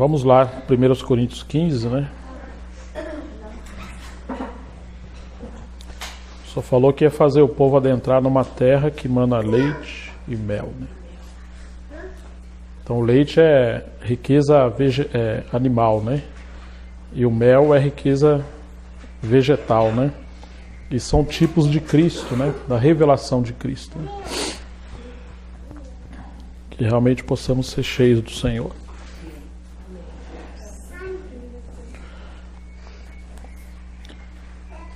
Vamos lá, 1 Coríntios 15, né? Só falou que ia fazer o povo adentrar numa terra que mana leite e mel, né? Então o leite é riqueza animal, né? E o mel é riqueza vegetal, né? E são tipos de Cristo, né? Da revelação de Cristo, né? Que realmente possamos ser cheios do Senhor.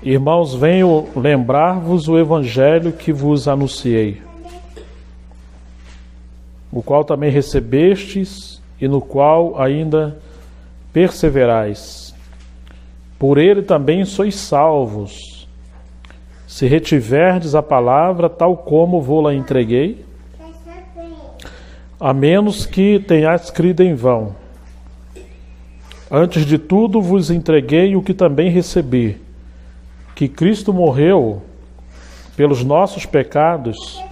Irmãos, venho lembrar-vos o evangelho que vos anunciei, o qual também recebestes e no qual ainda perseverais. Por ele também sois salvos, se retiverdes a palavra tal como vou-la entreguei, a menos que tenhais crido em vão. Antes de tudo vos entreguei o que também recebi, que Cristo morreu pelos nossos pecados,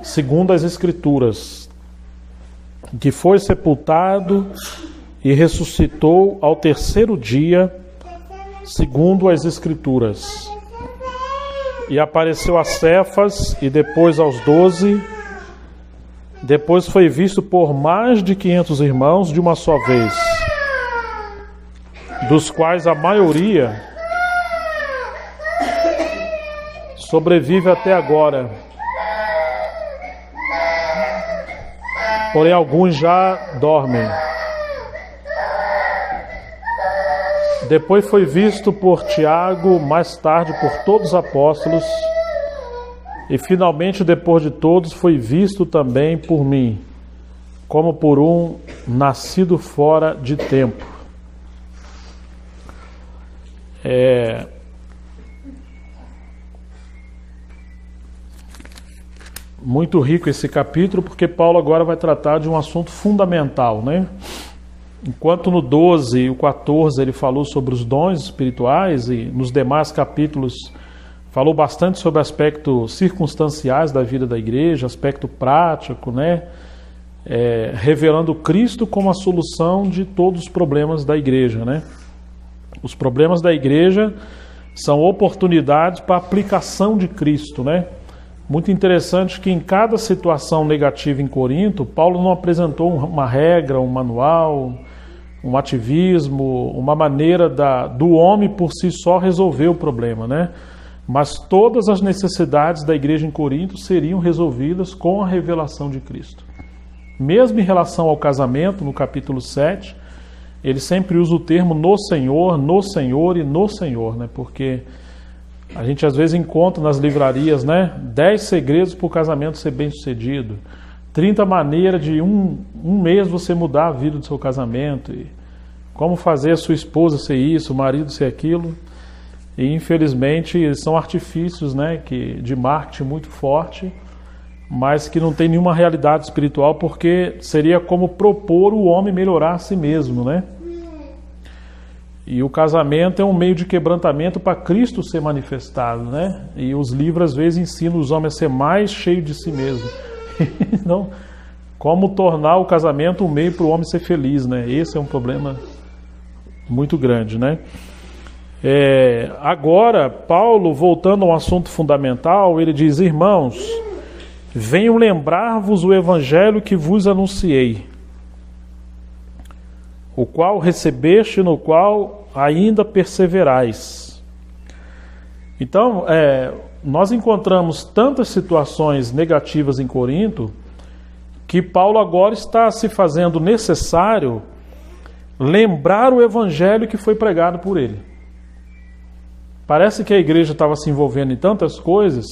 segundo as Escrituras, que foi sepultado e ressuscitou ao terceiro dia, segundo as Escrituras, e apareceu a Cefas e depois aos 12. Depois foi visto por mais de 500 irmãos de uma só vez, dos quais a maioria sobrevive até agora, porém alguns já dormem. Depois foi visto por Tiago, mais tarde por todos os apóstolos, e finalmente depois de todos foi visto também por mim, como por um nascido fora de tempo. Muito rico esse capítulo, porque Paulo agora vai tratar de um assunto fundamental, né? Enquanto no 12 e o 14 ele falou sobre os dons espirituais, e nos demais capítulos falou bastante sobre aspectos circunstanciais da vida da igreja, aspecto prático, né? Revelando Cristo como a solução de todos os problemas da igreja, né? Os problemas da igreja são oportunidades para a aplicação de Cristo, né? Muito interessante que em cada situação negativa em Corinto, Paulo não apresentou uma regra, um manual, um ativismo, uma maneira do homem por si só resolver o problema, né? Mas todas as necessidades da igreja em Corinto seriam resolvidas com a revelação de Cristo. Mesmo em relação ao casamento, no capítulo 7, ele sempre usa o termo no Senhor e no Senhor, né? Porque a gente às vezes encontra nas livrarias, né, 10 segredos para o casamento ser bem sucedido, 30 maneiras de um mês você mudar a vida do seu casamento, e como fazer a sua esposa ser isso, o marido ser aquilo. E infelizmente são artifícios, né, de marketing muito forte, mas que não tem nenhuma realidade espiritual, porque seria como propor o homem melhorar a si mesmo, né? E o casamento é um meio de quebrantamento para Cristo ser manifestado, né? E os livros às vezes ensinam os homens a ser mais cheios de si mesmo. Então, como tornar o casamento um meio para o homem ser feliz, né? Esse é um problema muito grande, né? Agora, Paulo, voltando ao assunto fundamental, ele diz: irmãos, venho lembrar-vos o evangelho que vos anunciei, o qual recebeste, no qual ainda perseverais. Então, nós encontramos tantas situações negativas em Corinto, que Paulo agora está se fazendo necessário lembrar o evangelho que foi pregado por ele. Parece que a igreja estava se envolvendo em tantas coisas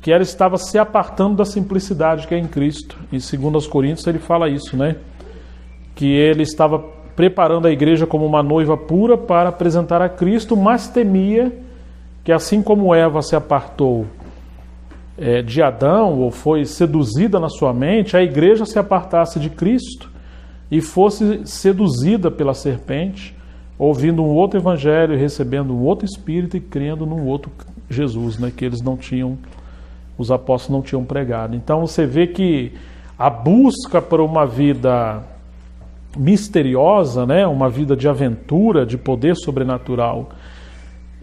que ela estava se apartando da simplicidade que é em Cristo. Em 2 Coríntios ele fala isso, né? Que ele estava preparando a igreja como uma noiva pura para apresentar a Cristo, mas temia que assim como Eva se apartou de Adão, ou foi seduzida na sua mente, a igreja se apartasse de Cristo e fosse seduzida pela serpente, ouvindo um outro evangelho, recebendo um outro espírito e crendo num outro Jesus, né, que os apóstolos não tinham pregado. Então você vê que a busca por uma vida misteriosa, né? Uma vida de aventura, de poder sobrenatural,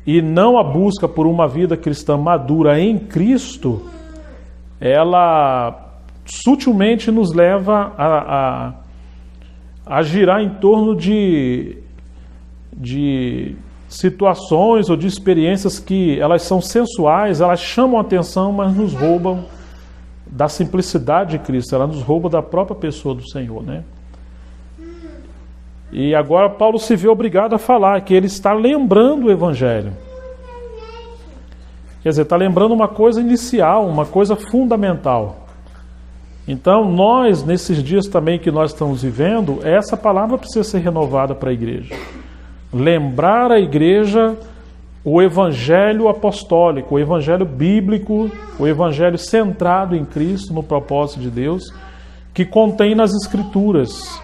e não a busca por uma vida cristã madura em Cristo, ela sutilmente nos leva a girar em torno de situações ou de experiências que elas são sensuais, elas chamam a atenção, mas nos roubam da simplicidade de Cristo, ela nos rouba da própria pessoa do Senhor, né? E agora Paulo se vê obrigado a falar que ele está lembrando o Evangelho. Quer dizer, está lembrando uma coisa inicial, uma coisa fundamental. Então, nós, nesses dias também que nós estamos vivendo, essa palavra precisa ser renovada para a igreja. Lembrar a igreja o Evangelho apostólico, o Evangelho bíblico, o Evangelho centrado em Cristo, no propósito de Deus, que contém nas Escrituras.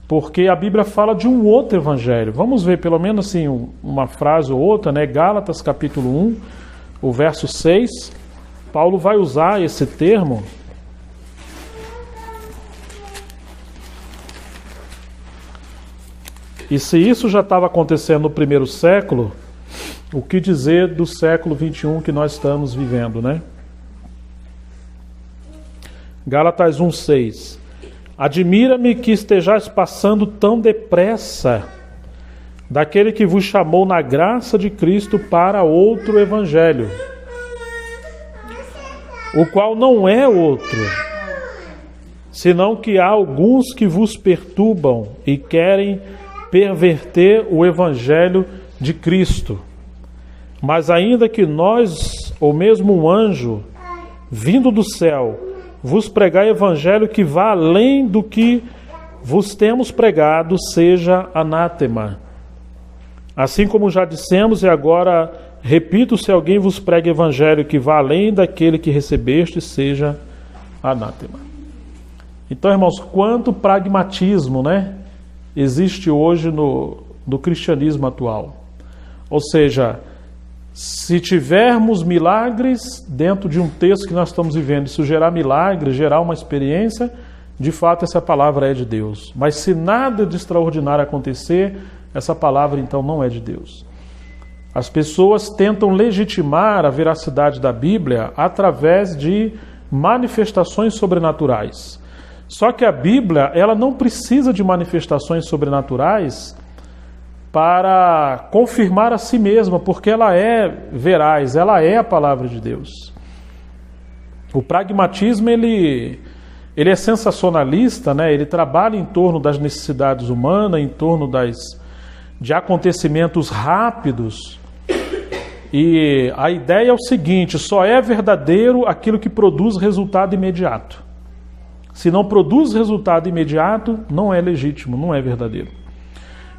Porque a Bíblia fala de um outro Evangelho. Vamos ver pelo menos assim uma frase ou outra, né? Gálatas capítulo 1, o verso 6. Paulo vai usar esse termo. E se isso já estava acontecendo no primeiro século, o que dizer do século 21 que nós estamos vivendo, né? Gálatas 1,6. Admira-me que estejais passando tão depressa daquele que vos chamou na graça de Cristo para outro evangelho, o qual não é outro, senão que há alguns que vos perturbam e querem perverter o evangelho de Cristo. Mas ainda que nós, ou mesmo um anjo, vindo do céu, vos pregar evangelho que vá além do que vos temos pregado, seja anátema. Assim como já dissemos, e agora repito, se alguém vos prega evangelho que vá além daquele que recebeste, seja anátema. Então, irmãos, quanto pragmatismo, né, existe hoje no cristianismo atual. Ou seja, se tivermos milagres dentro de um texto que nós estamos vivendo, isso gerar milagre, gerar uma experiência, de fato essa palavra é de Deus. Mas se nada de extraordinário acontecer, essa palavra então não é de Deus. As pessoas tentam legitimar a veracidade da Bíblia através de manifestações sobrenaturais. Só que a Bíblia, ela não precisa de manifestações sobrenaturais para confirmar a si mesma, porque ela é veraz, ela é a palavra de Deus. O pragmatismo, ele é sensacionalista, né? Ele trabalha em torno das necessidades humanas, em torno de acontecimentos rápidos. E a ideia é o seguinte: só é verdadeiro aquilo que produz resultado imediato. Se não produz resultado imediato, não é legítimo, não é verdadeiro.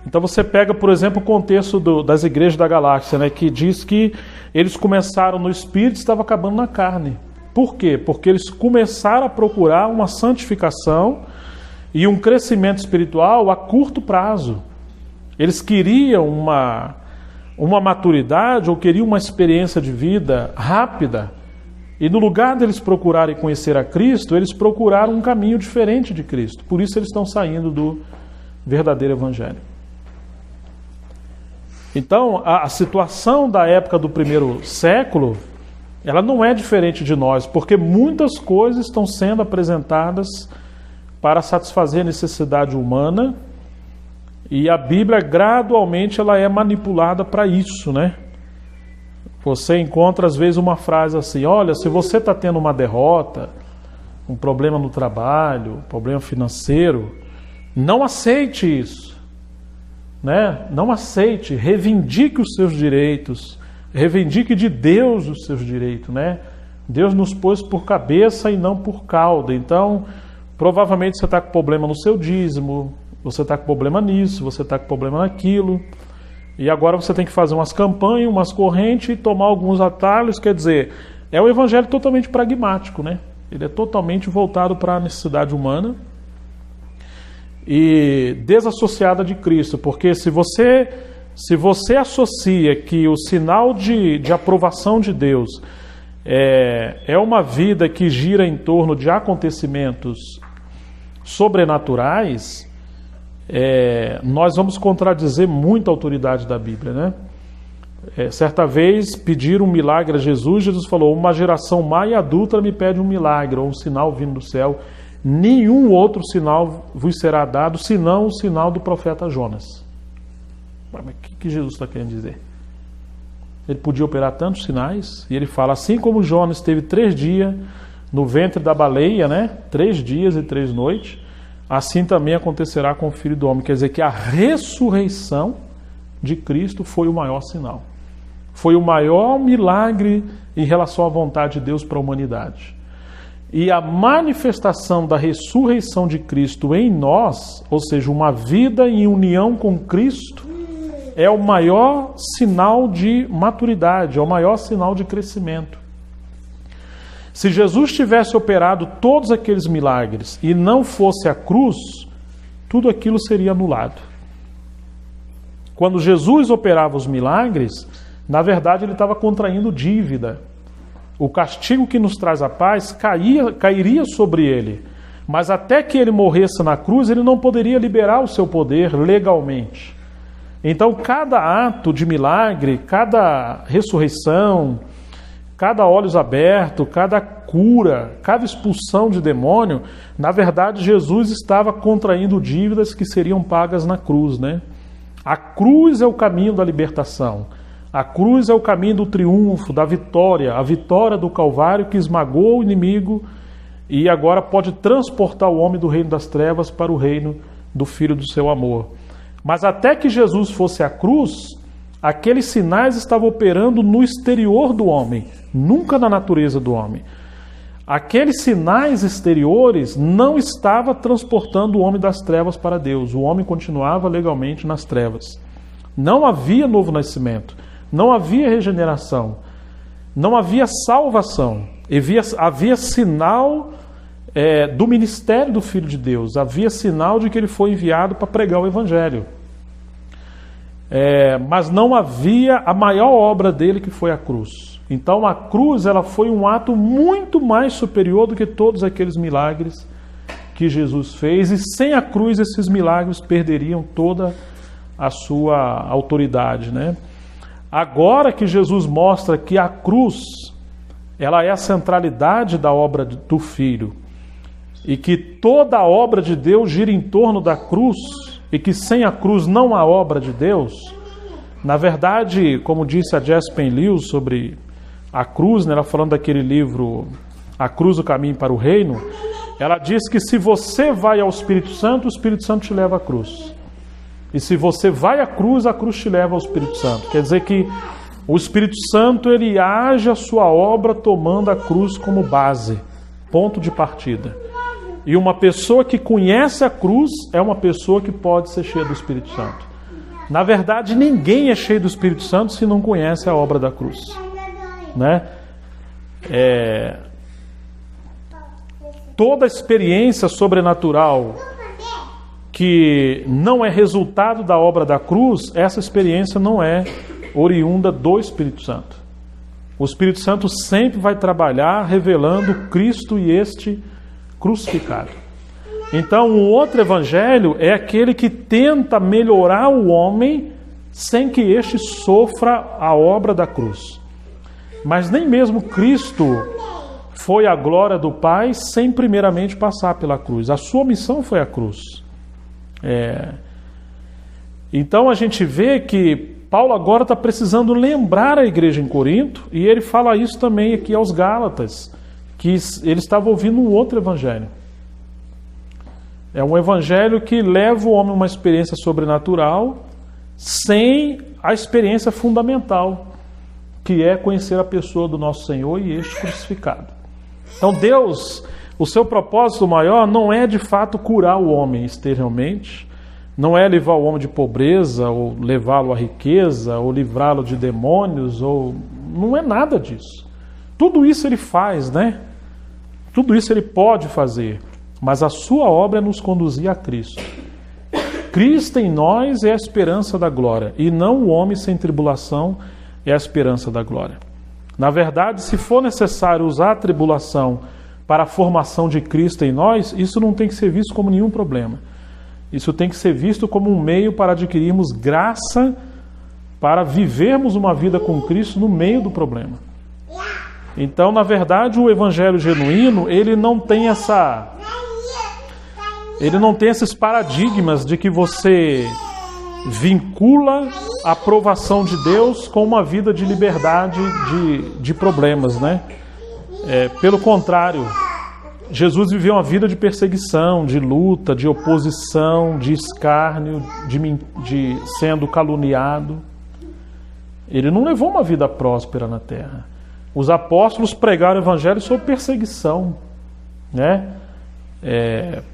Então você pega, por exemplo, o contexto das igrejas da galáxia, né, que diz que eles começaram no espírito e estavam acabando na carne. Por quê? Porque eles começaram a procurar uma santificação e um crescimento espiritual a curto prazo. Eles queriam uma maturidade ou queriam uma experiência de vida rápida. E no lugar deles procurarem conhecer a Cristo, eles procuraram um caminho diferente de Cristo. Por isso eles estão saindo do verdadeiro evangelho. Então, a situação da época do primeiro século, ela não é diferente de nós, porque muitas coisas estão sendo apresentadas para satisfazer a necessidade humana, e a Bíblia gradualmente ela é manipulada para isso, né? Você encontra às vezes uma frase assim: olha, se você está tendo uma derrota, um problema no trabalho, um problema financeiro, não aceite isso. Né? Não aceite, reivindique os seus direitos, reivindique de Deus os seus direitos, né? Deus nos pôs por cabeça e não por cauda. Então, provavelmente você está com problema no seu dízimo, você está com problema nisso, você está com problema naquilo, e agora você tem que fazer umas campanhas, umas correntes e tomar alguns atalhos. Quer dizer, é um evangelho totalmente pragmático, né? Ele é totalmente voltado para a necessidade humana e desassociada de Cristo, porque se você associa que o sinal de aprovação de Deus é uma vida que gira em torno de acontecimentos sobrenaturais, nós vamos contradizer muito a autoridade da Bíblia, né? Certa vez pediram um milagre a Jesus. Jesus falou: uma geração má e adúltera me pede um milagre ou um sinal vindo do céu. Nenhum outro sinal vos será dado senão o sinal do profeta Jonas. Mas o que Jesus está querendo dizer? Ele podia operar tantos sinais, e ele fala: assim como Jonas teve 3 dias no ventre da baleia, né? 3 dias e 3 noites, assim também acontecerá com o Filho do Homem. Quer dizer que a ressurreição de Cristo foi o maior sinal. Foi o maior milagre em relação à vontade de Deus para a humanidade. E a manifestação da ressurreição de Cristo em nós, ou seja, uma vida em união com Cristo, é o maior sinal de maturidade, é o maior sinal de crescimento. Se Jesus tivesse operado todos aqueles milagres e não fosse a cruz, tudo aquilo seria anulado. Quando Jesus operava os milagres, na verdade ele estava contraindo dívida. O castigo que nos traz a paz cairia sobre ele. Mas até que ele morresse na cruz, ele não poderia liberar o seu poder legalmente. Então, cada ato de milagre, cada ressurreição, cada olhos abertos, cada cura, cada expulsão de demônio, na verdade, Jesus estava contraindo dívidas que seriam pagas na cruz, né? A cruz é o caminho da libertação. A cruz é o caminho do triunfo, da vitória, a vitória do Calvário que esmagou o inimigo e agora pode transportar o homem do reino das trevas para o reino do Filho do seu amor. Mas até que Jesus fosse à cruz, aqueles sinais estavam operando no exterior do homem, nunca na natureza do homem. Aqueles sinais exteriores não estavam transportando o homem das trevas para Deus. O homem continuava legalmente nas trevas. Não havia novo nascimento, não havia regeneração, não havia salvação. Havia sinal do ministério do Filho de Deus, havia sinal de que ele foi enviado para pregar o Evangelho. Mas não havia a maior obra dele, que foi a cruz. Então a cruz ela foi um ato muito mais superior do que todos aqueles milagres que Jesus fez, e sem a cruz esses milagres perderiam toda a sua autoridade, né? Agora que Jesus mostra que a cruz ela é a centralidade da obra do Filho, e que toda a obra de Deus gira em torno da cruz, e que sem a cruz não há obra de Deus. Na verdade, como disse a Jess Penlius sobre a cruz, né, ela falando daquele livro A Cruz, o Caminho para o Reino, ela diz que se você vai ao Espírito Santo, o Espírito Santo te leva à cruz. E se você vai à cruz, a cruz te leva ao Espírito Santo. Quer dizer que o Espírito Santo ele age a sua obra tomando a cruz como base, ponto de partida. E uma pessoa que conhece a cruz é uma pessoa que pode ser cheia do Espírito Santo. Na verdade, ninguém é cheio do Espírito Santo se não conhece a obra da cruz, né? Toda experiência sobrenatural que não é resultado da obra da cruz, essa experiência não é oriunda do Espírito Santo. O Espírito Santo sempre vai trabalhar revelando Cristo e este crucificado. Então, um outro evangelho é aquele que tenta melhorar o homem sem que este sofra a obra da cruz. Mas nem mesmo Cristo foi a glória do Pai sem primeiramente passar pela cruz. A sua missão foi a cruz. Então a gente vê que Paulo agora está precisando lembrar a igreja em Corinto, e ele fala isso também aqui aos Gálatas, que ele estava ouvindo um outro evangelho. É um evangelho que leva o homem a uma experiência sobrenatural sem a experiência fundamental, que é conhecer a pessoa do nosso Senhor e este crucificado. Então Deus, o seu propósito maior não é de fato curar o homem exteriormente, não é levar o homem de pobreza, ou levá-lo à riqueza, ou livrá-lo de demônios, ou não é nada disso. Tudo isso ele faz, né? Tudo isso ele pode fazer, mas a sua obra é nos conduzir a Cristo. Cristo em nós é a esperança da glória, e não o homem sem tribulação é a esperança da glória. Na verdade, se for necessário usar a tribulação para a formação de Cristo em nós, isso não tem que ser visto como nenhum problema. Isso tem que ser visto como um meio para adquirirmos graça, para vivermos uma vida com Cristo no meio do problema. Então, na verdade, o evangelho genuíno, ele não tem esses paradigmas de que você vincula a aprovação de Deus com uma vida de liberdade de problemas, né? Pelo contrário, Jesus viveu uma vida de perseguição, de luta, de oposição, de escárnio, de sendo caluniado. Ele não levou uma vida próspera na terra. Os apóstolos pregaram o evangelho sob perseguição, né?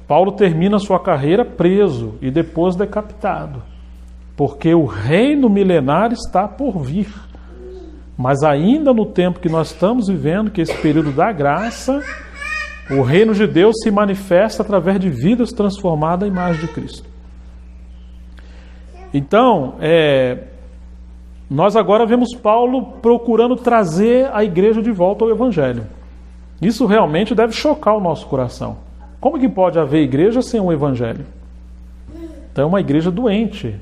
Paulo termina sua carreira preso e depois decapitado, porque o reino milenar está por vir. Mas ainda no tempo que nós estamos vivendo, que é esse período da graça, o reino de Deus se manifesta através de vidas transformadas à imagem de Cristo. Então, nós agora vemos Paulo procurando trazer a igreja de volta ao evangelho. Isso realmente deve chocar o nosso coração. Como que pode haver igreja sem um evangelho? Então é uma igreja doente.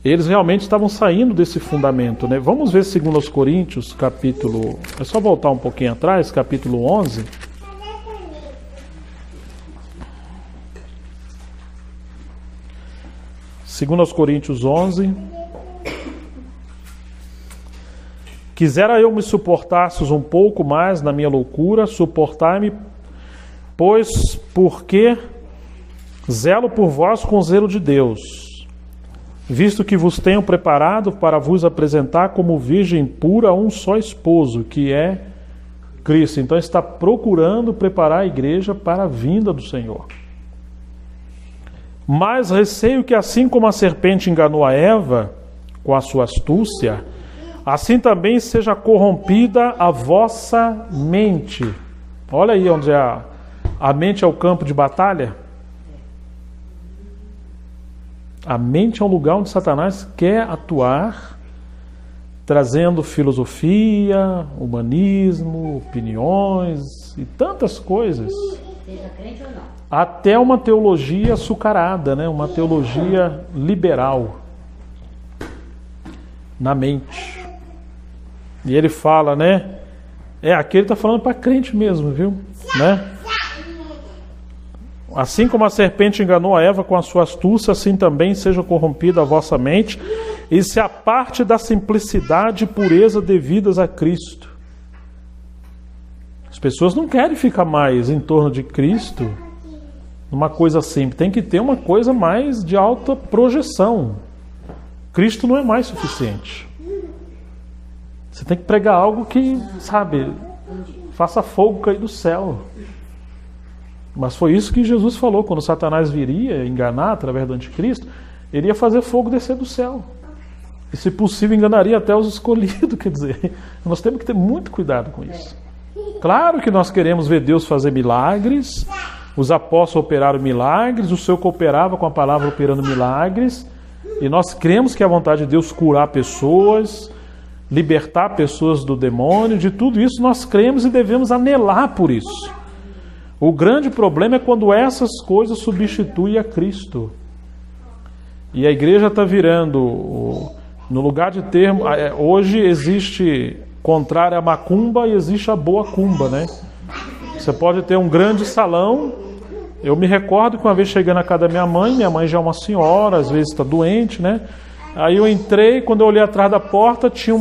Eles realmente estavam saindo desse fundamento, né? Vamos ver 2 Coríntios, capítulo... É só voltar um pouquinho atrás, capítulo 11. Segundo Coríntios 11. Quisera eu me suportasses um pouco mais na minha loucura, suportai-me, pois porque zelo por vós com zelo de Deus, visto que vos tenho preparado para vos apresentar como virgem pura a um só esposo, que é Cristo. Então está procurando preparar a igreja para a vinda do Senhor. Mas receio que assim como a serpente enganou a Eva com a sua astúcia, assim também seja corrompida a vossa mente. Olha aí onde a mente é o campo de batalha. A mente é um lugar onde Satanás quer atuar, trazendo filosofia, humanismo, opiniões e tantas coisas. Seja crente ou não. Até uma teologia açucarada, né? Uma teologia liberal na mente. E ele fala, né? Aqui ele está falando para crente mesmo, viu? Né? Assim como a serpente enganou a Eva com a sua astúcia, assim também seja corrompida a vossa mente e se aparte da simplicidade e pureza devidas a Cristo. As pessoas não querem ficar mais em torno de Cristo numa coisa simples. Tem que ter uma coisa mais de alta projeção. Cristo não é mais suficiente. Você tem que pregar algo que, sabe, faça fogo cair do céu. Mas foi isso que Jesus falou, quando Satanás viria enganar através do anticristo, ele ia fazer fogo descer do céu. E se possível enganaria até os escolhidos, quer dizer, nós temos que ter muito cuidado com isso. Claro que nós queremos ver Deus fazer milagres, os apóstolos operaram milagres, o Senhor cooperava com a palavra operando milagres, e nós cremos que é a vontade de Deus curar pessoas, libertar pessoas do demônio, de tudo isso nós cremos e devemos anelar por isso. O grande problema é quando essas coisas substituem a Cristo. E a igreja está virando, no lugar de termo, hoje existe contrário à macumba e existe a boa cumba, né? Você pode ter um grande salão. Eu me recordo que uma vez cheguei na casa da minha mãe já é uma senhora, às vezes está doente, né? Aí eu entrei, quando eu olhei atrás da porta, tinha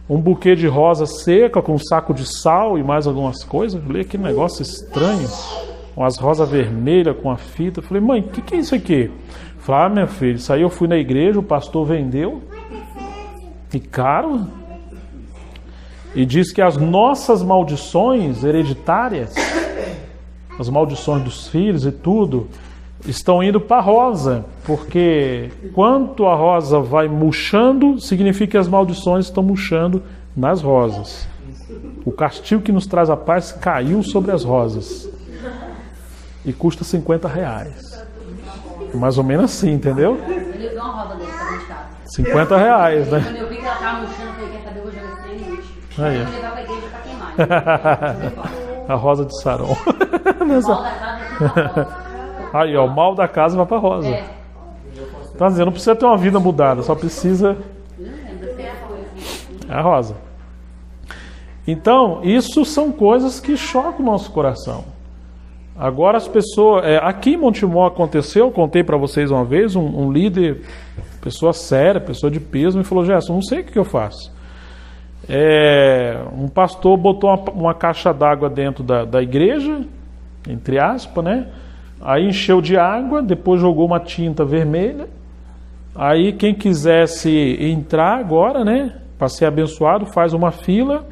um buquê de rosa seca, com um saco de sal e mais algumas coisas. Eu falei, que negócio estranho. Umas rosas vermelhas com a fita. Eu falei, mãe, o que é isso aqui? Eu falei, minha filha, isso aí eu fui na igreja, o pastor vendeu. E caro. E diz que as nossas maldições hereditárias, as maldições dos filhos e tudo, estão indo para a rosa, porque quanto a rosa vai murchando, significa que as maldições estão murchando nas rosas. O castigo que nos traz a paz caiu sobre as rosas e custa R$50. Mais ou menos assim, entendeu? Eu dou uma rosa dessa pra dentro de casa. R$50, né? Quando eu vi que ela tava murchando, eu falei, cadê? Eu vou jogar esse trem no lixo. Aí. Eu vou levar pra igreja pra queimar. A rosa de Saron. nessa... mal da casa é tudo pra rosa. Aí, ó, o mal da casa vai pra rosa. É. Tá dizendo, não precisa ter uma vida mudada, só precisa a rosa. Então, isso são coisas que chocam o nosso coração. Agora as pessoas... aqui em Montemor aconteceu, eu contei para vocês uma vez, um líder, pessoa séria, pessoa de peso, me falou, Gerson, não sei o que eu faço. Um pastor botou uma caixa d'água dentro da igreja, entre aspas, né? Aí encheu de água, depois jogou uma tinta vermelha. Aí quem quisesse entrar agora, né, para ser abençoado, faz uma fila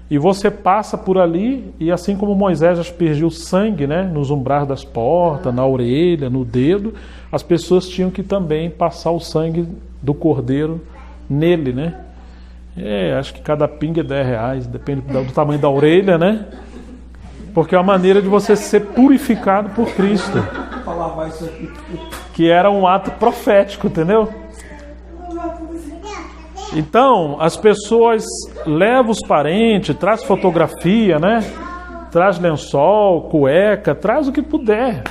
e você passa por ali, e assim como Moisés aspergiu sangue, né, nos umbrais das portas, na orelha, no dedo, as pessoas tinham que também passar o sangue do cordeiro nele, né? Acho que cada pinga é R$10, depende do tamanho da orelha, né? Porque é uma maneira de você ser purificado por Cristo. Que era um ato profético, entendeu? Então, as pessoas levam os parentes, traz fotografia, né? Traz lençol, cueca, traz o que puder.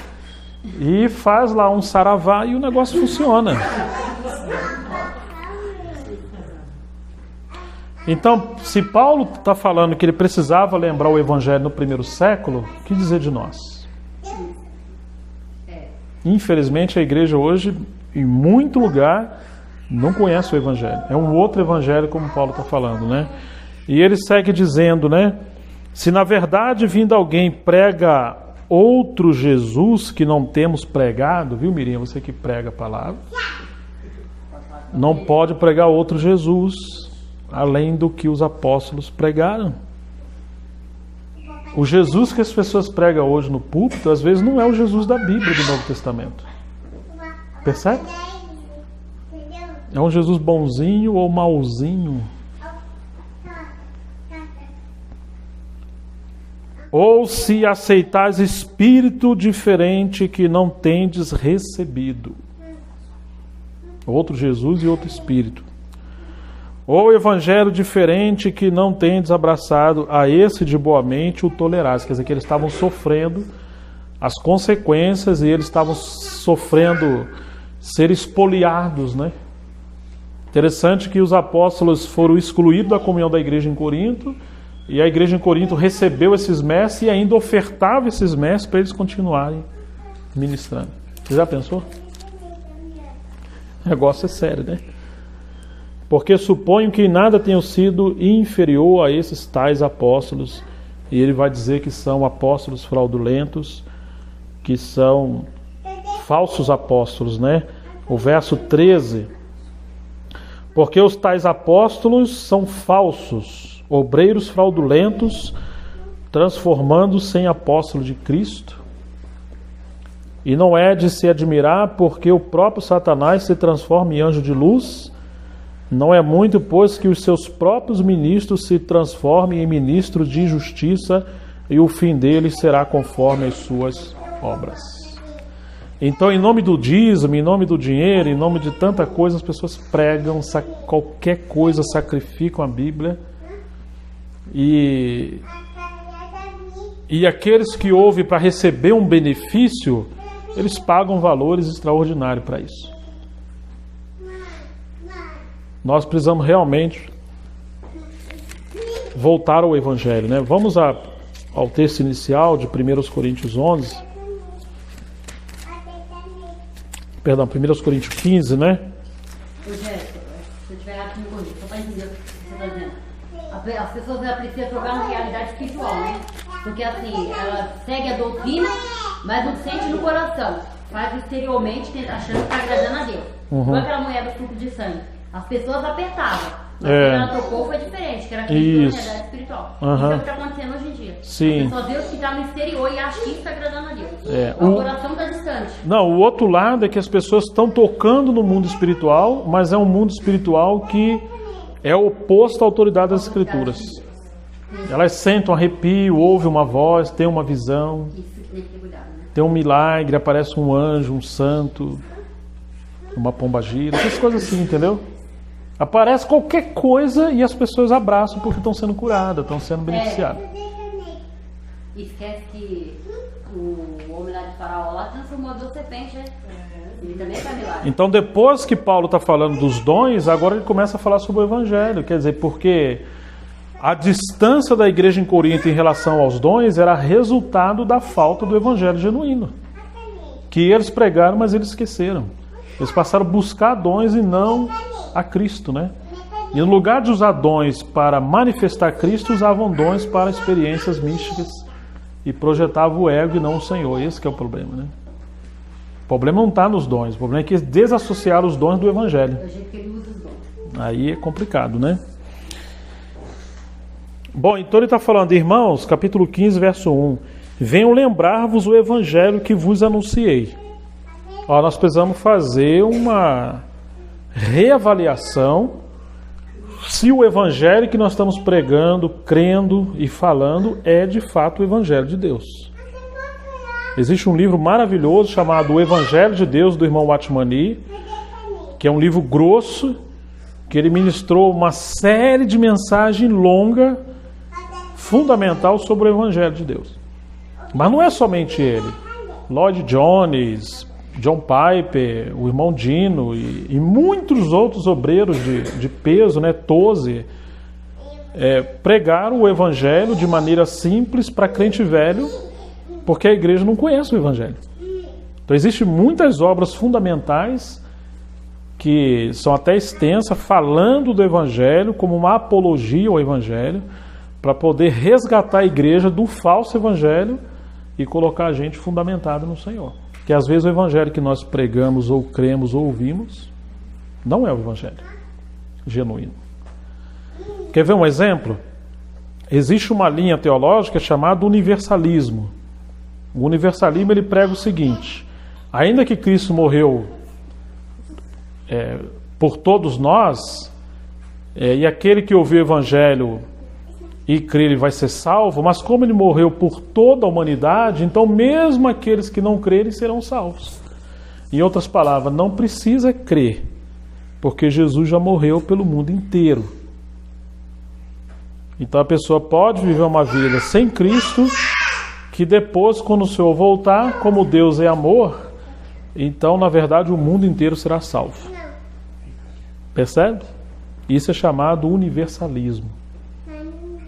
E faz lá um saravá e o negócio funciona. Então, se Paulo está falando que ele precisava lembrar o Evangelho no primeiro século, o que dizer de nós? Infelizmente, a igreja hoje, em muito lugar, não conhece o Evangelho. É um outro Evangelho, como Paulo está falando, né? E ele segue dizendo, né? Se na verdade vindo alguém prega outro Jesus que não temos pregado, viu, Miriam, você que prega a palavra, não pode pregar outro Jesus além do que os apóstolos pregaram. O Jesus que as pessoas pregam hoje no púlpito, às vezes não é o Jesus da Bíblia do Novo Testamento. Percebe? É um Jesus bonzinho ou mauzinho. Ou se aceitais espírito diferente que não tendes recebido. Outro Jesus e outro espírito. Ou evangelho diferente que não tendes abraçado, a esse de boa mente o tolerais. Quer dizer, que eles estavam sofrendo as consequências e eles estavam sofrendo ser espoliados, né? Interessante que os apóstolos foram excluídos da comunhão da igreja em Corinto, e a igreja em Corinto recebeu esses mestres e ainda ofertava esses mestres para eles continuarem ministrando. Você já pensou? O negócio é sério, né? Porque suponho que nada tenha sido inferior a esses tais apóstolos, e ele vai dizer que são apóstolos fraudulentos, que são falsos apóstolos, né? O verso 13: porque os tais apóstolos são falsos, obreiros fraudulentos, transformando-se em apóstolos de Cristo. E não é de se admirar, porque o próprio Satanás se transforma em anjo de luz. Não é muito, pois, que os seus próprios ministros se transformem em ministros de justiça, e o fim deles será conforme as suas obras. Então, em nome do dízimo, em nome do dinheiro, em nome de tanta coisa, as pessoas pregam qualquer coisa, sacrificam a Bíblia. E aqueles que ouvem para receber um benefício, eles pagam valores extraordinários para isso. Nós precisamos realmente voltar ao Evangelho, né? Vamos ao texto inicial de 1 Coríntios 11. Perdão, 1 Coríntios 15, né? Rogério, se eu estiver errado, me corrija, só para entender o que você está dizendo. As pessoas precisam jogar na realidade espiritual, né? Porque assim, ela segue a doutrina, mas não sente no coração. Faz exteriormente, achando que está agradando a Deus. Como aquela mulher do fluxo de sangue. As pessoas apertavam. Mas quando ela tocou foi diferente, que era aquilo da realidade espiritual. Isso é o que está acontecendo hoje em dia. Sim. Só Deus que está no exterior e acha que isso está agradando a Deus. O coração está distante. Não, o outro lado é que as pessoas estão tocando no mundo espiritual, mas é um mundo espiritual que é oposto à autoridade das Escrituras. Elas sentem um arrepio, ouvem uma voz, têm uma visão, Isso que tem que ter cuidado, né? tem um milagre, aparece um anjo, um santo, uma pombagira, essas coisas assim, entendeu? Aparece qualquer coisa e as pessoas abraçam porque estão sendo curadas, estão sendo beneficiadas. Esquece que o homem lá de Faraó lá transformou duas serpentes, né? Ele também faz milagre. Então, depois que Paulo está falando dos dons, agora ele começa a falar sobre o Evangelho. Quer dizer, porque a distância da igreja em Corinto em relação aos dons era resultado da falta do Evangelho genuíno. Que eles pregaram, mas eles esqueceram. Eles passaram a buscar dons e não a Cristo, né? E no lugar de usar dons para manifestar Cristo, usavam dons para experiências místicas e projetavam o ego e não o Senhor. Esse que é o problema, né? O problema não está nos dons, o problema é que eles desassociaram os dons do Evangelho. Do jeito que ele usa os dons. Aí é complicado, né? Bom, então ele está falando, irmãos, capítulo 15, verso 1. Venham lembrar-vos o Evangelho que vos anunciei. Ó, nós precisamos fazer uma reavaliação se o Evangelho que nós estamos pregando, crendo e falando é de fato o Evangelho de Deus. Existe um livro maravilhoso chamado O Evangelho de Deus, do irmão Watmani, que é um livro grosso, que ele ministrou uma série de mensagens longa, fundamental sobre o Evangelho de Deus. Mas não é somente ele. Lloyd Jones, John Piper, o irmão Dino e muitos outros obreiros de peso, né, Tozer, pregaram o Evangelho de maneira simples para crente velho, porque a igreja não conhece o Evangelho. Então existem muitas obras fundamentais que são até extensas, falando do Evangelho como uma apologia ao Evangelho, para poder resgatar a igreja do falso Evangelho e colocar a gente fundamentada no Senhor. Que às vezes o Evangelho que nós pregamos ou cremos ou ouvimos não é o Evangelho genuíno. Quer ver um exemplo? Existe uma linha teológica chamada universalismo. O universalismo ele prega o seguinte: ainda que Cristo morreu por todos nós, e aquele que ouviu o Evangelho e crer, ele vai ser salvo, mas como ele morreu por toda a humanidade, então mesmo aqueles que não crerem serão salvos. Em outras palavras, não precisa crer, porque Jesus já morreu pelo mundo inteiro. Então a pessoa pode viver uma vida sem Cristo, que depois, quando o Senhor voltar, como Deus é amor, então na verdade o mundo inteiro será salvo. Percebe? Isso é chamado universalismo.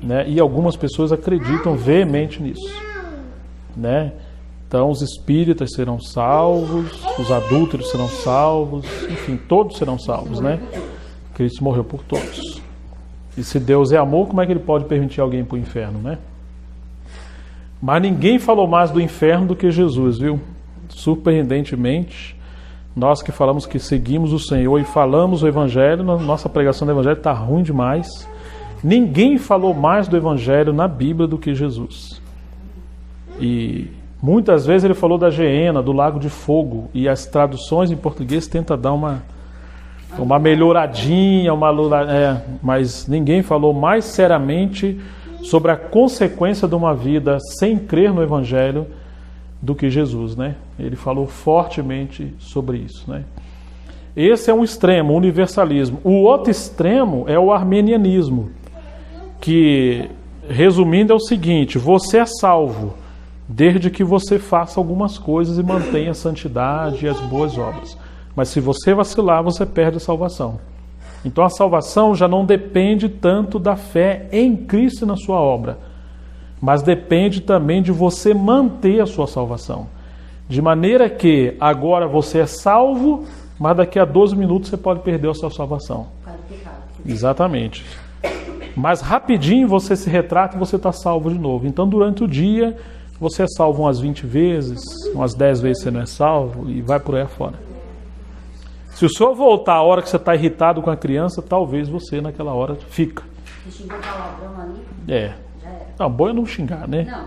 Né? E algumas pessoas acreditam veemente nisso, né? Então os espíritas serão salvos, os adúlteros serão salvos, enfim, todos serão salvos, né? Cristo morreu por todos. E se Deus é amor, como é que ele pode permitir alguém para o inferno, né? Mas ninguém falou mais do inferno do que Jesus, viu? Surpreendentemente, nós que falamos que seguimos o Senhor e falamos o Evangelho, nossa pregação do Evangelho está ruim demais. Ninguém falou mais do Evangelho na Bíblia do que Jesus. E muitas vezes ele falou da Geena, do lago de fogo, e as traduções em português tentam dar uma melhoradinha, mas ninguém falou mais seriamente sobre a consequência de uma vida sem crer no Evangelho do que Jesus, né? Ele falou fortemente sobre isso, né? Esse é um extremo, o universalismo. O outro extremo é o arminianismo, que, resumindo, é o seguinte: você é salvo desde que você faça algumas coisas e mantenha a santidade e as boas obras. Mas se você vacilar, você perde a salvação. Então a salvação já não depende tanto da fé em Cristo e na sua obra, mas depende também de você manter a sua salvação. De maneira que agora você é salvo, mas daqui a 12 minutos você pode perder a sua salvação. Exatamente. Mas rapidinho você se retrata e você está salvo de novo. Então durante o dia você é salvo umas 20 vezes, umas 10 vezes você não é salvo e vai por aí afora. Se o senhor voltar a hora que você está irritado com a criança, talvez você naquela hora fica. Você xingou palavrão ali? Não, bom é não xingar, né? Não,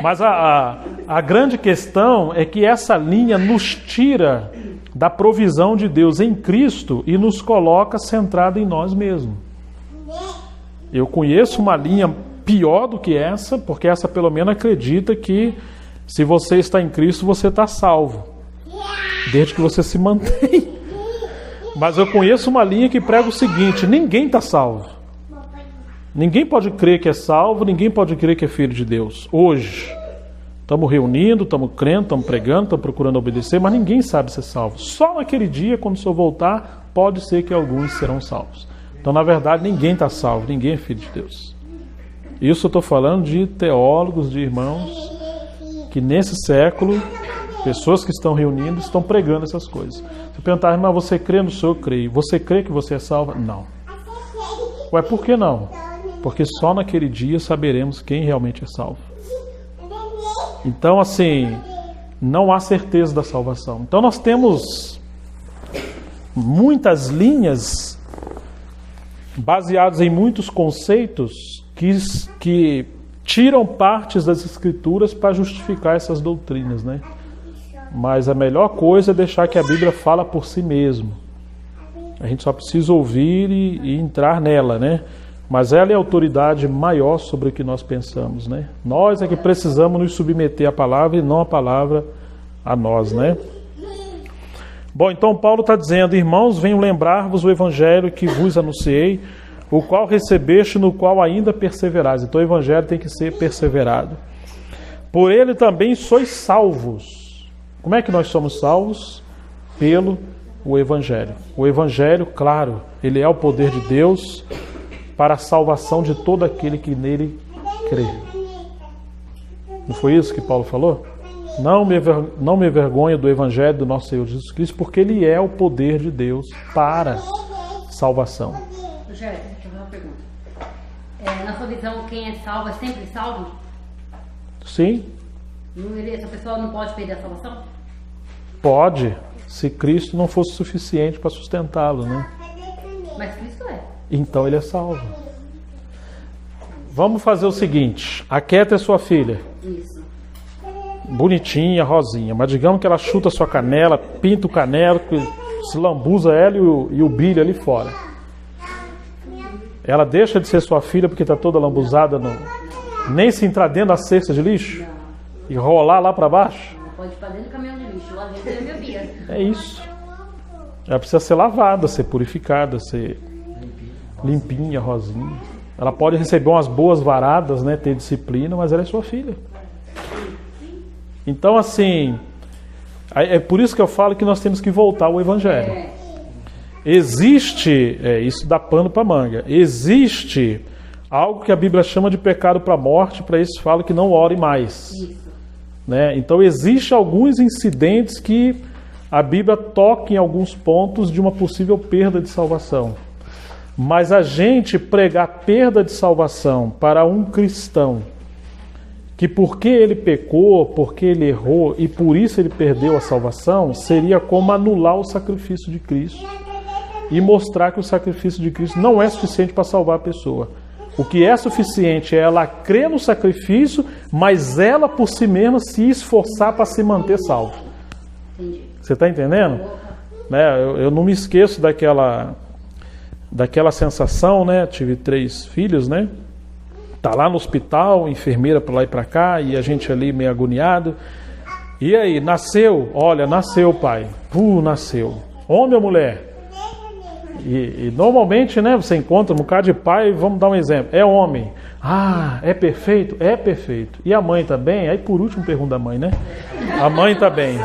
mas a grande questão é que essa linha nos tira da provisão de Deus em Cristo e nos coloca centrado em nós mesmos. Eu conheço uma linha pior do que essa, porque essa pelo menos acredita que se você está em Cristo, você está salvo, desde que você se mantém. Mas eu conheço uma linha que prega o seguinte: ninguém está salvo. Ninguém pode crer que é salvo, ninguém pode crer que é filho de Deus. Hoje, estamos reunindo, estamos crendo, estamos pregando, estamos procurando obedecer, mas ninguém sabe ser salvo. Só naquele dia, quando o Senhor voltar, pode ser que alguns serão salvos. Então, na verdade, ninguém está salvo, ninguém é filho de Deus. Isso eu estou falando de teólogos, de irmãos, que nesse século, pessoas que estão reunindo, estão pregando essas coisas. Se perguntar, irmão, você crê no Senhor? Eu creio. Você crê que você é salvo? Não. Ué, por que não? Porque só naquele dia saberemos quem realmente é salvo. Então, assim, não há certeza da salvação. Então, nós temos muitas linhas baseadas em muitos conceitos que tiram partes das Escrituras para justificar essas doutrinas, né? Mas a melhor coisa é deixar que a Bíblia fala por si mesmo. A gente só precisa ouvir e entrar nela, né? Mas ela é a autoridade maior sobre o que nós pensamos, né? Nós é que precisamos nos submeter à palavra e não a palavra a nós, né? Bom, então Paulo está dizendo, irmãos, venho lembrar-vos o evangelho que vos anunciei, o qual recebeste, no qual ainda perseverais. Então o evangelho tem que ser perseverado. Por ele também sois salvos. Como é que nós somos salvos? Pelo o evangelho. O evangelho, claro, ele é o poder de Deus para a salvação de todo aquele que nele crê. Não foi isso que Paulo falou? Não me envergonho do evangelho do nosso Senhor Jesus Cristo, porque ele é o poder de Deus para salvação. Rogério, deixa eu fazer uma pergunta. Na sua visão, quem é salvo é sempre salvo? Sim. Essa pessoa não pode perder a salvação? Pode, se Cristo não fosse suficiente para sustentá-lo, né? Mas Cristo é. Então ele é salvo. Vamos fazer o seguinte: a Keta é sua filha. Isso. Bonitinha, rosinha, mas digamos que ela chuta a sua canela, pinta o canelo, se lambuza ela e o brilho ali fora. Ela deixa de ser sua filha porque está toda lambuzada, nem se entrar dentro da cesta de lixo? Não. E rolar lá para baixo? Ela pode ir para dentro do caminhão de lixo, lá dentro é minha filha. É isso. Ela precisa ser lavada, ser purificada, ser limpinha, rosinha. Ela pode receber umas boas varadas, né, ter disciplina, mas ela é sua filha. Então, assim, é por isso que eu falo que nós temos que voltar ao Evangelho. Existe, isso dá pano para manga, existe algo que a Bíblia chama de pecado para a morte, para isso fala que não ore mais. Né? Então, existe alguns incidentes que a Bíblia toca em alguns pontos de uma possível perda de salvação. Mas a gente pregar perda de salvação para um cristão, que porque ele pecou, porque ele errou e por isso ele perdeu a salvação, seria como anular o sacrifício de Cristo e mostrar que o sacrifício de Cristo não é suficiente para salvar a pessoa. O que é suficiente é ela crer no sacrifício, mas ela por si mesma se esforçar para se manter salvo. Você está entendendo? Né? Eu não me esqueço daquela sensação, né? Tive 3 filhos, né? Tá lá no hospital, enfermeira para lá e para cá, e a gente ali meio agoniado. E aí, nasceu? Olha, nasceu, pai. Nasceu. Homem ou mulher? E normalmente, né, você encontra um bocado de pai, vamos dar um exemplo, é homem. Ah, é perfeito? É perfeito. E a mãe tá bem? Aí por último pergunta a mãe, né? A mãe tá bem.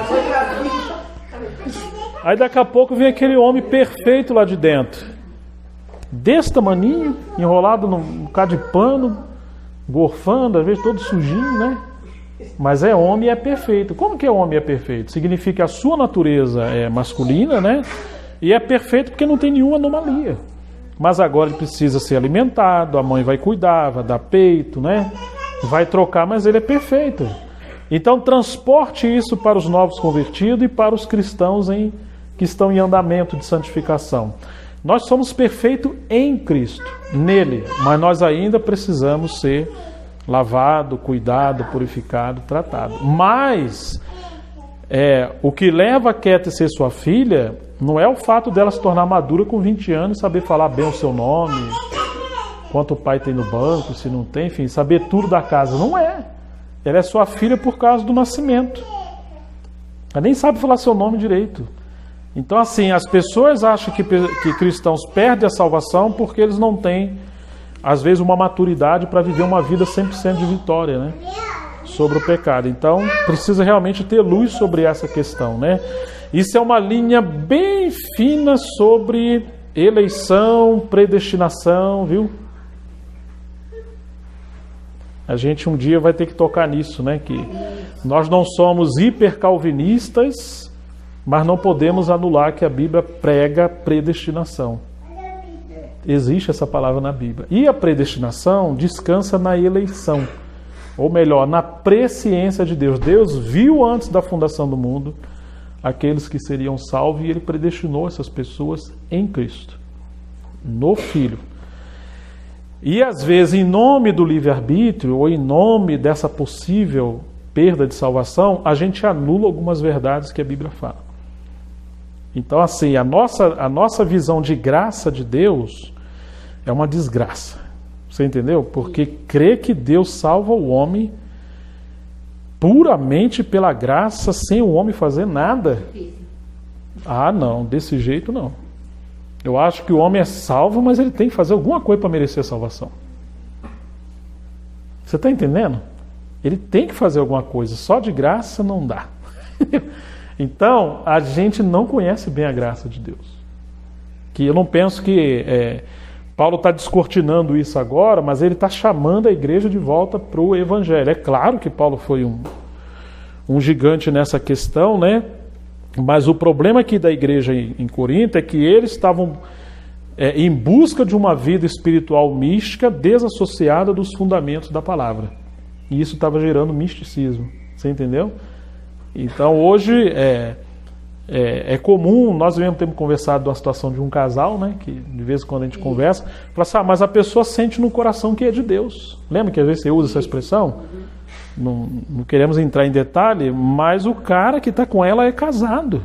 Aí daqui a pouco vem aquele homem perfeito lá de dentro. Desse tamaninho, enrolado num bocado de pano, gorfando, às vezes todo sujinho, né? Mas é homem e é perfeito. Como que é homem e é perfeito? Significa que a sua natureza é masculina, né? E é perfeito porque não tem nenhuma anomalia. Mas agora ele precisa ser alimentado, a mãe vai cuidar, vai dar peito, né? Vai trocar, mas ele é perfeito. Então transporte isso para os novos convertidos e para os cristãos que estão em andamento de santificação. Nós somos perfeitos em Cristo, nele, mas nós ainda precisamos ser lavado, cuidado, purificado, tratado. Mas o que leva a Keta a ser sua filha não é o fato dela se tornar madura com 20 anos e saber falar bem o seu nome, quanto o pai tem no banco, se não tem, enfim, saber tudo da casa. Não é. Ela é sua filha por causa do nascimento. Ela nem sabe falar seu nome direito. Então, assim, as pessoas acham que cristãos perdem a salvação porque eles não têm às vezes, uma maturidade para viver uma vida 100% de vitória, né? Sobre o pecado. Então, precisa realmente ter luz sobre essa questão, né? Isso é uma linha bem fina sobre eleição, predestinação, viu? A gente um dia vai ter que tocar nisso, né? Que nós não somos hipercalvinistas, mas não podemos anular que a Bíblia prega predestinação. Existe essa palavra na Bíblia. E a predestinação descansa na eleição. Ou melhor, na presciência de Deus. Deus viu antes da fundação do mundo aqueles que seriam salvos e Ele predestinou essas pessoas em Cristo, no Filho. E às vezes, em nome do livre-arbítrio, ou em nome dessa possível perda de salvação, a gente anula algumas verdades que a Bíblia fala. Então, assim, a nossa visão de graça de Deus é uma desgraça. Você entendeu? Porque crer que Deus salva o homem puramente pela graça, sem o homem fazer nada. Ah, não, desse jeito não. Eu acho que o homem é salvo, mas ele tem que fazer alguma coisa para merecer a salvação. Você está entendendo? Ele tem que fazer alguma coisa, só de graça não dá. Então, a gente não conhece bem a graça de Deus. Que eu não penso que Paulo está descortinando isso agora, mas ele está chamando a igreja de volta para o Evangelho. É claro que Paulo foi um gigante nessa questão, né? Mas o problema aqui da igreja em Corinto é que eles estavam em busca de uma vida espiritual mística desassociada dos fundamentos da palavra. E isso estava gerando misticismo. Você entendeu? Então hoje é comum, nós mesmo temos conversado da situação de um casal, né, que de vez em quando a gente conversa, fala assim, mas a pessoa sente no coração que é de Deus. Lembra que às vezes você usa essa expressão? Não queremos entrar em detalhe, mas o cara que está com ela é casado.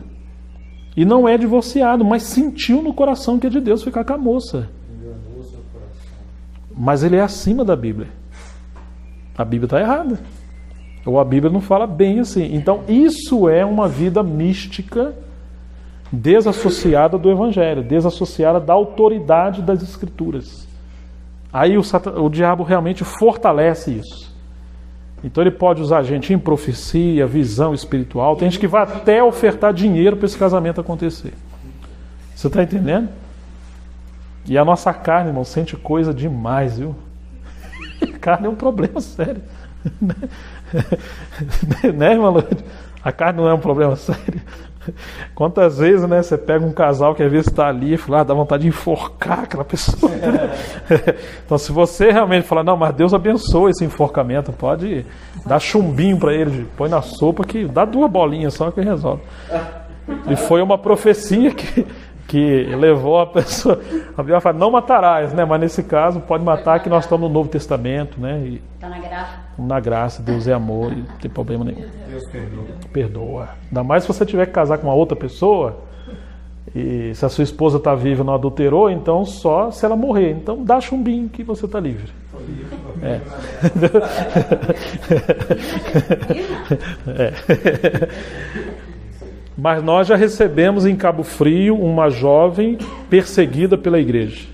E não é divorciado, mas sentiu no coração que é de Deus ficar com a moça. Mas ele é acima da Bíblia. A Bíblia está errada. Ou a Bíblia não fala bem assim. Então isso é uma vida mística desassociada do Evangelho, desassociada da autoridade das Escrituras. Aí o diabo realmente fortalece isso. Então ele pode usar a gente em profecia, visão espiritual. Tem gente que vai até ofertar dinheiro para esse casamento acontecer. Você está entendendo? E a nossa carne, irmão, sente coisa demais, viu? A carne é um problema sério. Né, irmã Lourdes? A carne não é um problema sério. Quantas vezes, né, você pega um casal que às vezes está ali e fala, dá vontade de enforcar aquela pessoa. Então, se você realmente falar, não, mas Deus abençoa esse enforcamento, pode dar chumbinho para ele, põe na sopa que dá 2 bolinhas só que resolve. E foi uma profecia que levou a pessoa. A Bíblia fala, não matarás, né? Mas nesse caso pode matar, que nós estamos no Novo Testamento, né? Está na graça. Na graça, Deus é amor e não tem problema nenhum. Deus perdoa. Perdoa. Ainda mais se você tiver que casar com uma outra pessoa, e se a sua esposa está viva e não adulterou, então só se ela morrer. Então dá chumbinho que você está livre. É. Mas nós já recebemos em Cabo Frio uma jovem perseguida pela igreja.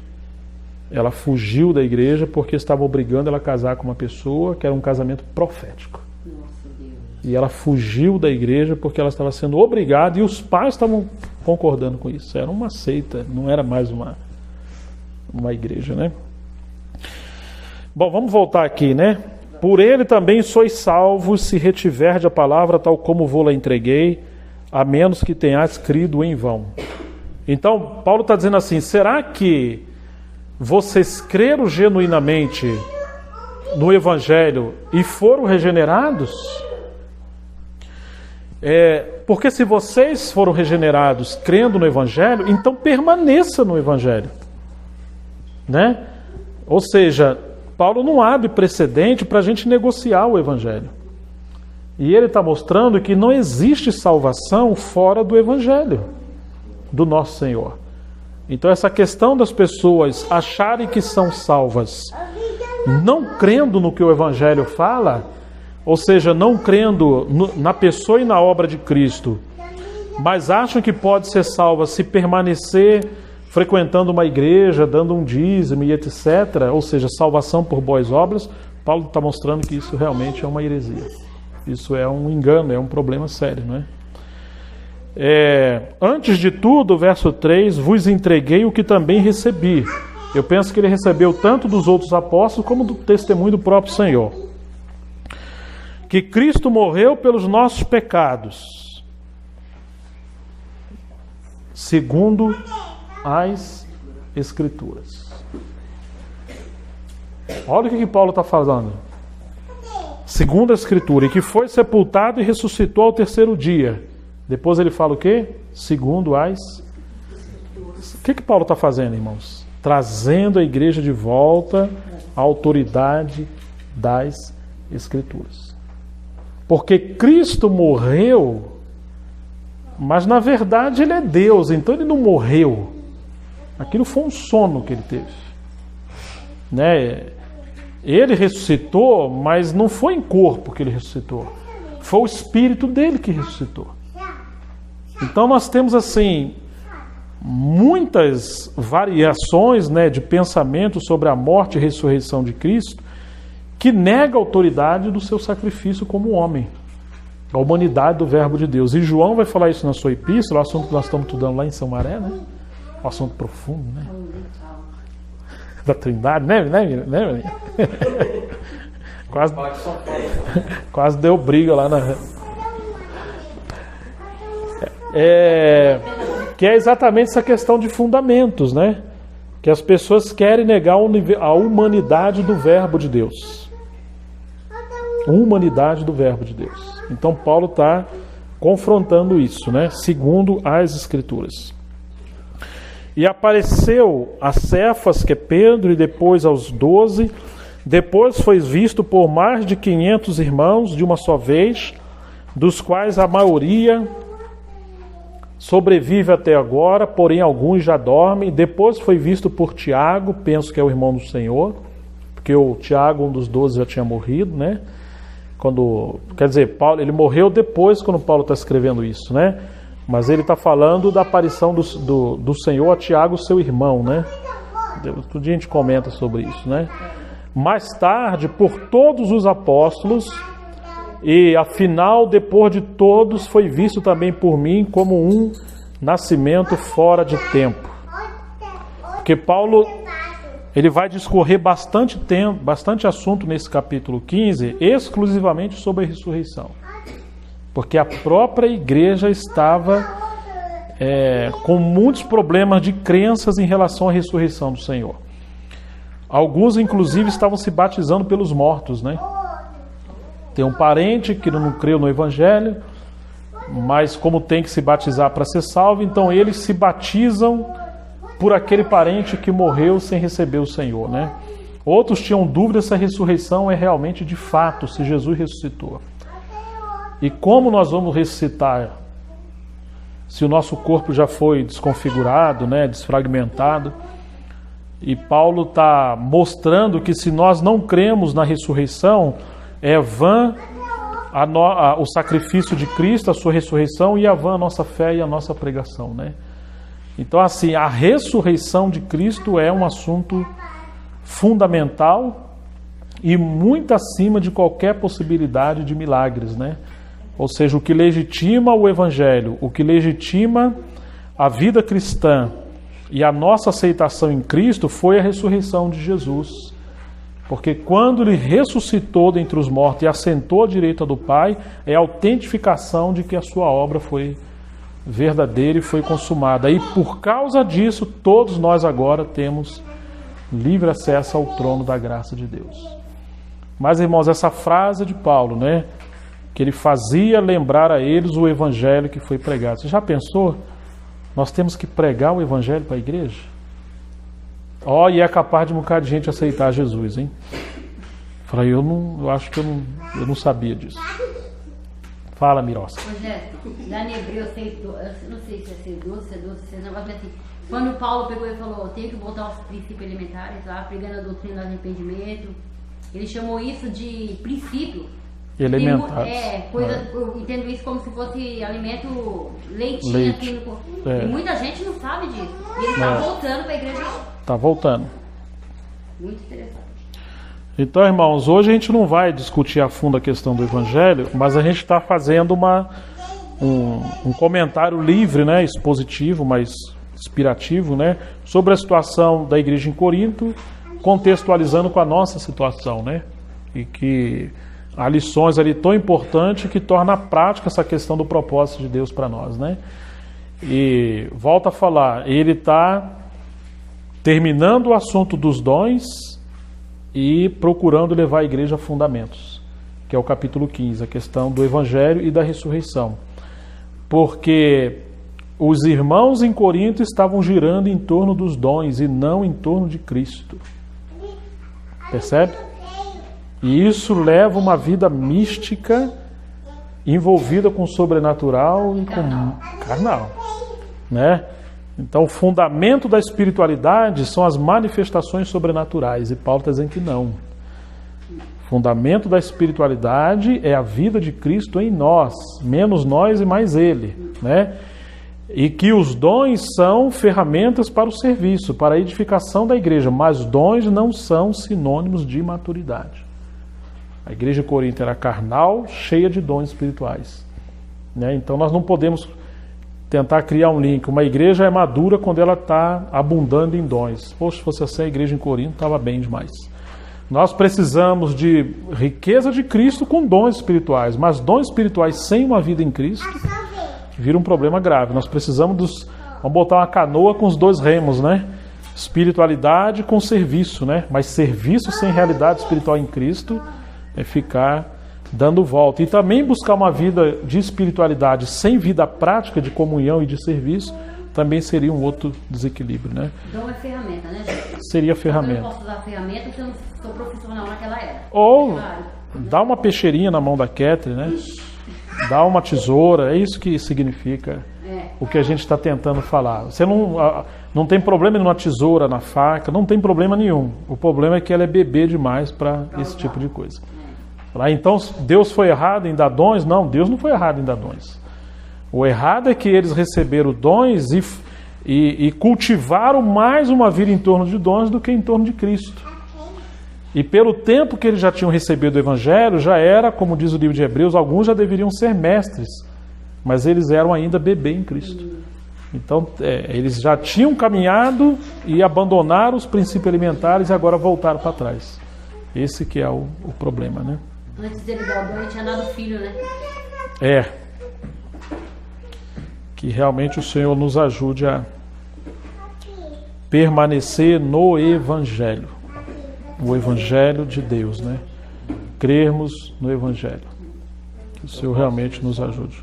Ela fugiu da igreja porque estava obrigando ela a casar com uma pessoa que era um casamento profético. Nossa, Deus. E ela fugiu da igreja porque ela estava sendo obrigada e os pais estavam concordando com isso. Era uma seita, não era mais uma igreja, né? Bom, vamos voltar aqui, né? Por ele também sois salvos se retiverdes a palavra tal como vou-la entreguei, a menos que tenhas crido em vão. Então, Paulo está dizendo assim, será que vocês creram genuinamente no Evangelho e foram regenerados? Porque se vocês foram regenerados crendo no Evangelho, então permaneça no Evangelho, né? Ou seja, Paulo não abre precedente para a gente negociar o Evangelho. E ele está mostrando que não existe salvação fora do Evangelho do nosso Senhor. Então essa questão das pessoas acharem que são salvas não crendo no que o Evangelho fala, ou seja, não crendo na pessoa e na obra de Cristo, mas acham que pode ser salva se permanecer frequentando uma igreja, dando um dízimo e etc., ou seja, salvação por boas obras, Paulo está mostrando que isso realmente é uma heresia. Isso é um engano, é um problema sério, não é? Antes de tudo, verso 3, vos entreguei o que também recebi. Eu penso que ele recebeu tanto dos outros apóstolos como do testemunho do próprio Senhor. Que Cristo morreu pelos nossos pecados, segundo as Escrituras. Olha o que Paulo está falando. Segundo a Escritura, e que foi sepultado e ressuscitou ao terceiro dia. Depois ele fala o quê? Segundo as... O que Paulo está fazendo, irmãos? Trazendo a igreja de volta à autoridade das Escrituras. Porque Cristo morreu, mas na verdade ele é Deus, então ele não morreu. Aquilo foi um sono que ele teve, né? Ele ressuscitou, mas não foi em corpo que ele ressuscitou. Foi o Espírito dele que ressuscitou. Então nós temos assim muitas variações, né, de pensamento sobre a morte e ressurreição de Cristo, que nega a autoridade do seu sacrifício como homem, a humanidade do Verbo de Deus. E João vai falar isso na sua epístola, o assunto que nós estamos estudando lá em São Maré, né? Um assunto profundo, né? Da Trindade, né? Quase deu briga lá na... que é exatamente essa questão de fundamentos, né? Que as pessoas querem negar a humanidade do Verbo de Deus. A humanidade do Verbo de Deus. Então Paulo está confrontando isso, né? Segundo as Escrituras. E apareceu a Cefas, que é Pedro, e depois aos 12. Depois foi visto por mais de 500 irmãos de uma só vez, dos quais a maioria sobrevive até agora, porém alguns já dormem. Depois foi visto por Tiago, penso que é o irmão do Senhor, porque o Tiago, um dos 12, já tinha morrido, né? Quer dizer, Paulo, ele morreu depois quando Paulo está escrevendo isso, né? Mas ele está falando da aparição do Senhor a Tiago, seu irmão, né? Outro dia a gente comenta sobre isso, né? Mais tarde, por todos os apóstolos, e afinal, depois de todos, foi visto também por mim como um nascimento fora de tempo. Porque Paulo, ele vai discorrer bastante tempo, bastante assunto nesse capítulo 15, exclusivamente sobre a ressurreição. Porque a própria igreja estava com muitos problemas de crenças em relação à ressurreição do Senhor. Alguns, inclusive, estavam se batizando pelos mortos, né? Tem um parente que não creu no Evangelho, mas como tem que se batizar para ser salvo, então eles se batizam por aquele parente que morreu sem receber o Senhor, né? Outros tinham dúvida se a ressurreição é realmente de fato, se Jesus ressuscitou. E como nós vamos ressuscitar se o nosso corpo já foi desconfigurado, né, desfragmentado? E Paulo está mostrando que se nós não cremos na ressurreição, é vã o sacrifício de Cristo, a sua ressurreição, e é vã a nossa fé e a nossa pregação, né? Então, assim, a ressurreição de Cristo é um assunto fundamental e muito acima de qualquer possibilidade de milagres, né? Ou seja, o que legitima o Evangelho, o que legitima a vida cristã e a nossa aceitação em Cristo foi a ressurreição de Jesus. Porque quando ele ressuscitou dentre os mortos e assentou à direita do Pai, é a autentificação de que a sua obra foi verdadeira e foi consumada. E por causa disso, todos nós agora temos livre acesso ao trono da graça de Deus. Mas, irmãos, essa frase de Paulo, né, que ele fazia lembrar a eles o evangelho que foi pregado. Você já pensou? Nós temos que pregar o evangelho para a igreja? E é capaz de um bocado de gente aceitar Jesus, hein? Falei, eu acho que eu não sabia disso. Fala, Mirosa. Lá em Hebreu, eu não sei se é 12, se é 12, se é negócio assim. Quando Paulo pegou e falou, tem que voltar aos princípios elementares, lá, pregando a doutrina do arrependimento, ele chamou isso de princípio. elementares. Eu entendo isso como se fosse alimento leitinho. Leite. E muita gente não sabe disso. E ele está voltando para a igreja. Está voltando. Muito interessante. Então, irmãos, hoje a gente não vai discutir a fundo a questão do Evangelho, mas a gente está fazendo um comentário livre, né, expositivo, mas inspirativo, né, sobre a situação da igreja em Corinto, contextualizando com a nossa situação, né, e que há lições ali tão importantes que torna prática essa questão do propósito de Deus para nós, né. E volta a falar, ele está terminando o assunto dos dons e procurando levar a igreja a fundamentos, que é o capítulo 15, a questão do Evangelho e da ressurreição. Porque os irmãos em Corinto estavam girando em torno dos dons e não em torno de Cristo. Percebe? E isso leva uma vida mística envolvida com o sobrenatural e com carnal, né? Então, o fundamento da espiritualidade são as manifestações sobrenaturais, e Paulo está dizendo que não. O fundamento da espiritualidade é a vida de Cristo em nós, menos nós e mais Ele, né? E que os dons são ferramentas para o serviço, para a edificação da igreja, mas dons não são sinônimos de maturidade. A igreja de Corinto era carnal, cheia de dons espirituais, né? Então, nós não podemos tentar criar um link. Uma igreja é madura quando ela está abundando em dons. Poxa, se fosse assim, a igreja em Corinto estava bem demais. Nós precisamos de riqueza de Cristo com dons espirituais, mas dons espirituais sem uma vida em Cristo vira um problema grave. Nós precisamos vamos botar uma canoa com os dois remos, né? Espiritualidade com serviço, né? Mas serviço sem realidade espiritual em Cristo é ficar dando volta. E também buscar uma vida de espiritualidade sem vida prática de comunhão e de serviço também seria um outro desequilíbrio, né? Então é ferramenta, né, gente? Seria ferramenta. Eu não posso usar ferramenta se eu não sou profissional naquela era. Ou dá uma peixeirinha na mão da Catherine, né? Dá uma tesoura, é isso que significa o que a gente está tentando falar. Você não tem problema numa tesoura, na faca, não tem problema nenhum. O problema é que ela é bebê demais para esse tipo de coisa. Então, Deus foi errado em dar dons? Não, Deus não foi errado em dar dons. O errado é que eles receberam dons e cultivaram mais uma vida em torno de dons do que em torno de Cristo. E pelo tempo que eles já tinham recebido o Evangelho, já era, como diz o livro de Hebreus, alguns já deveriam ser mestres, mas eles eram ainda bebê em Cristo. Então, eles já tinham caminhado e abandonaram os princípios elementares e agora voltaram para trás. Esse que é o problema, né? Antes dele dar o dom, ele tinha dado filho, né? Que realmente o Senhor nos ajude a permanecer no Evangelho. O Evangelho de Deus, né? Crermos no Evangelho. Que o Senhor realmente nos ajude.